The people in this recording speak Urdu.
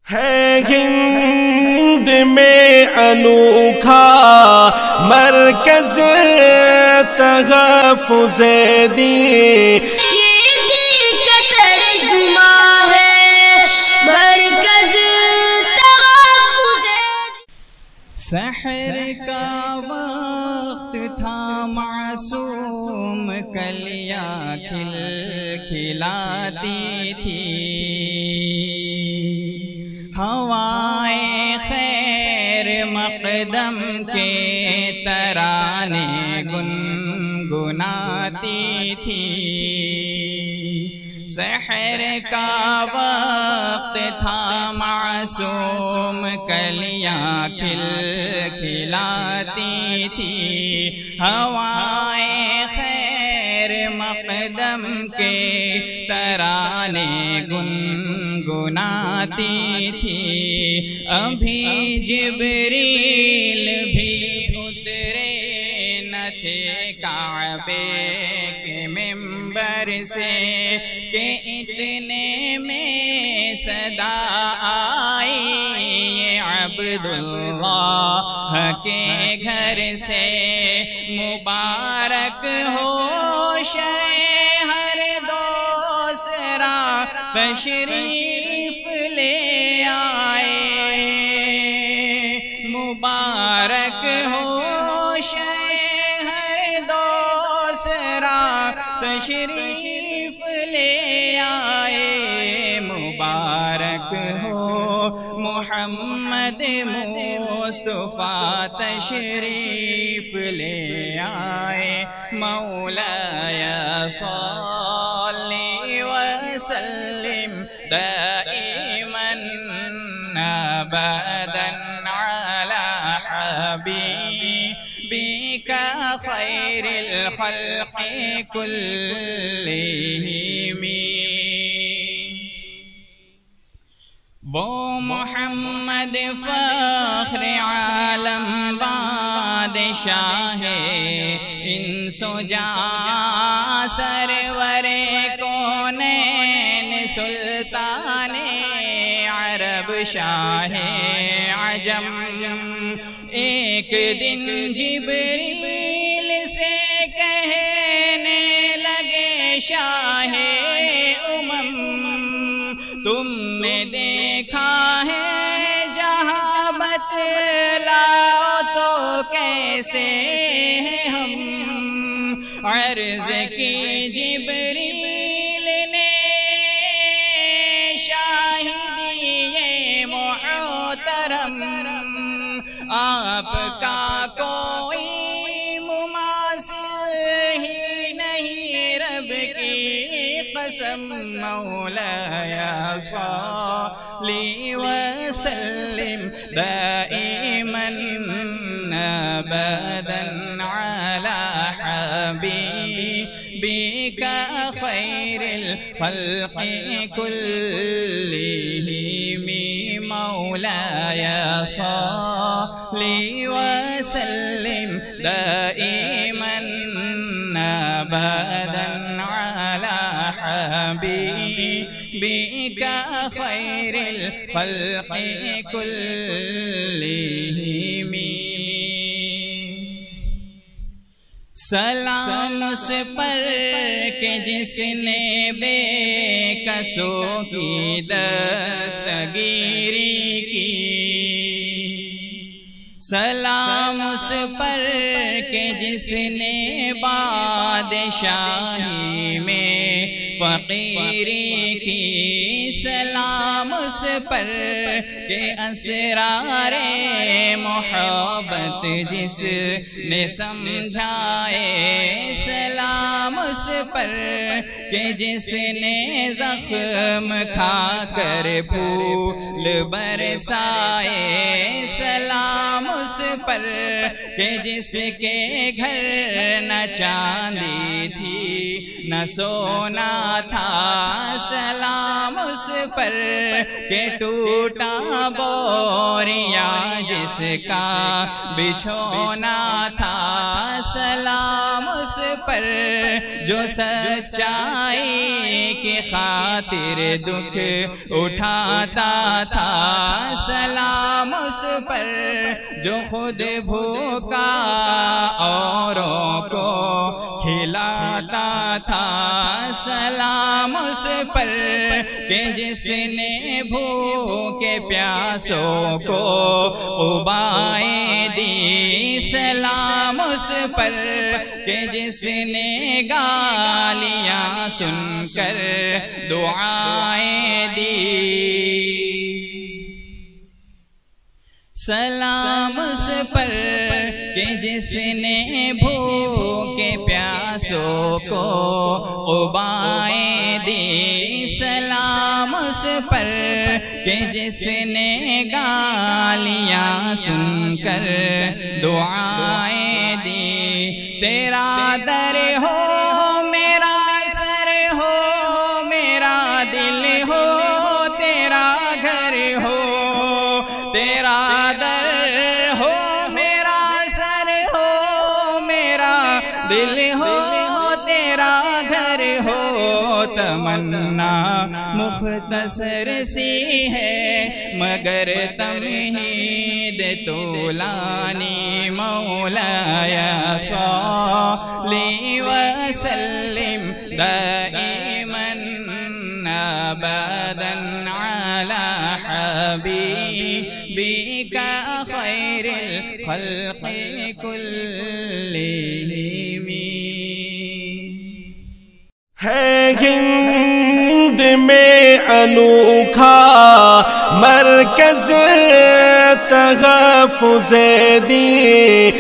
ہے ہند میں انوکھا مرکز تحفظ دین، یہ دل کا ترجمہ ہے مرکز تحفظ دین۔ سحر کا وقت تھا معصوم کلیاں کھل کھلاتی تھی، ہوائیں خیر مقدم کے ترانے گنگناتی تھی۔ سحر کا وقت تھا معصوم کلیاں کھل کھلاتی تھی، ہوائیں خیر مقدم کے ترانے گنگناتی تھی۔ ابھی جبریل بھی اترے نہ تھے کعبے کے منبر سے کہ اتنے میں صدا آئی یہ عبداللہ کے گھر سے۔ مبارک ہو شہر دوسرا تشریف لے آئے، مبارک ہو شہر دوسرا تشریف لے آئے، مبارک ہو محمد مصطفیٰ تشریف لے آئے۔ مولایا صلی وسلم دائما ابدا علی حبیبک خیر الخلق کلہم۔ وہ محمد فخر عالم بادشاہ انس و جاں سرور کونین سلطان عرب شاہ عجم۔ ایک دن جبریل سے کہنے لگے شاہ تم نے دیکھا ہے جہاں بتلاؤ تو کیسے ہیں ہم؟ عرض کی جبریل نے شاہدی محترم، آپ کا کوئی مماثل ہی نہیں رب کی قسم۔ مولایا صلی وسلم دائما ابدا علی حبیبک خیر الخلق کلہم۔ مولایا صلی وسلم دائما ابدا علی حبیبک خیر الخلق کلہم۔ سلام اس پر کہ جس نے بے کسوں کی دستگیری کی، سلام اس پر کہ جس نے بادشاہی میں فقیری کی، سلام اس پر کہ اسرار محبت جس نے سمجھائے، سلام اس پر کہ جس نے زخم کھا کر پھول برسائے، سلام اس پر کہ جس کے گھر نہ چاندی تھی نہ سونا تھا، سلام اس پر کہ ٹوٹا بوریا جس کا بچھونا تھا سلام اس پر جو سچائی کی خاطر دکھ اٹھاتا تھا سلام اس پر جو خود بھوکا اوروں کو کھلاتا تھا سلام اس پر کہ جس نے بھوکے پیاسوں کو ابائیں دی سلام اس پر کہ جس نے گالیاں سن کر دعائیں دی سلام اس پر کہ جس نے بھوکے پیاسوں کو ابائیں دی سلام اس پر کہ جس نے گالیاں سن کر دعائیں دی تیرا در ہو میرا سر ہو میرا دل ہو تیرا گھر ہو تیرا در ہو میرا سر ہو میرا دل ہو تیرا گھر ہو تمنا مختصر سی ہے مگر تمہید طولانی مولایا صلی وسلم دائما ابدا على حبيبك خير الخلق كلهم ہے ہند میں انوکھا مرکز تحفظ دین